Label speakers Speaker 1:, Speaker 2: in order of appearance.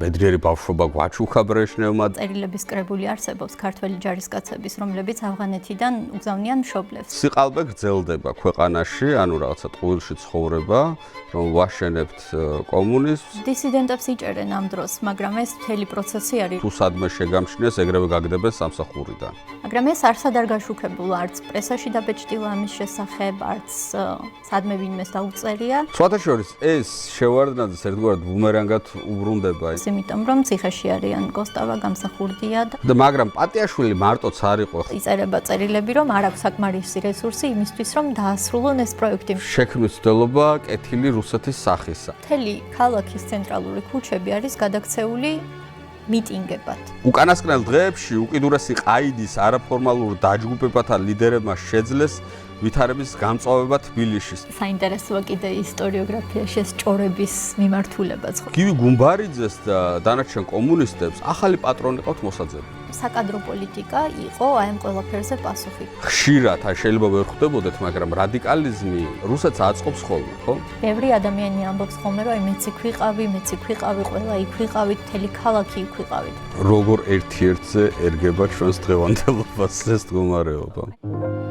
Speaker 1: ბედრიერი ბავშვობა გვაჩუქა ბრეშნევმა.
Speaker 2: წერილების კრებული არსებობს ქართველი ჯარისკაცების, რომლებიც ავღანეთიდან უგზავნიან მშობლებს.
Speaker 1: სიყალბე გრძელდება ქვეყანაში, ანუ რაღაცა ტყუილში ცხოვრება, რომ ვაშენებთ კომუნიზმს.
Speaker 2: დისიდენტებს იჭერენ ამ დროს, მაგრამ ეს მთელი პროცესი არის.
Speaker 1: თუ სადმე შეგამჩნიეს, ეგრევე გაგდებენ სამსახურიდან.
Speaker 2: მაგრამ ეს არსად არ გაშუქებულა, არც პრესაში დაბეჭდილა ამის შესახებ, არც სადმე ვინმეს დაუწერია.
Speaker 1: სხვათა შორის ეს შევარდნაძეს ერთგვარად ბუმერანგად უბრუნდება.
Speaker 2: იმიტომ რომ ციხეში არიან კოსტავა, გამსახურდია
Speaker 1: და მაგრამ პატიაშვილი მარტოც არ იყო.
Speaker 2: იწერება წერილები, რომ არ აქვს საკმარისი რესურსი იმისთვის, რომ დაასრულონ ეს პროექტი.
Speaker 1: შექმნის მცდელობა კეთილი რუსეთის სახისა.
Speaker 2: მთელი ქალაქის ცენტრალური ქუჩები არის გადაქცეული მიტინგებად.
Speaker 1: უკანასკნელ დღეებში უკიდურესი ყაიდის არაფორმალურ დაჯგუფებათა ლიდერებმა შეძლეს ვითარების გამწვავება თბილისში.
Speaker 2: საინტერესოა კიდე ისტორიოგრაფიაში ეს ჭორების მიმართულებაც.
Speaker 1: გივი გუმბარიძეს და დანარჩენ კომუნისტებს ახალი პატრონი ყავთ მოსაძები.
Speaker 2: საკადრო პოლიტიკა იყო აი ამ ყველაფერზე პასუხი.
Speaker 1: ხშირად შეიძლება ვერ ხვდებოდეთ, მაგრამ რადიკალიზმი რუსეთს აწყობს ხოლმე, ხო?
Speaker 2: ბევრი ადამიანი ამბობს ხოლმე, რომ მეც იქ ვიყავი, ყველა იქ ვიყავით, მთელი ქალაქი იქ ვიყავით.
Speaker 1: როგორ ერთ-ერთზე ერგება ჩვენს დღევანდელობას ეს მდგომარეობა.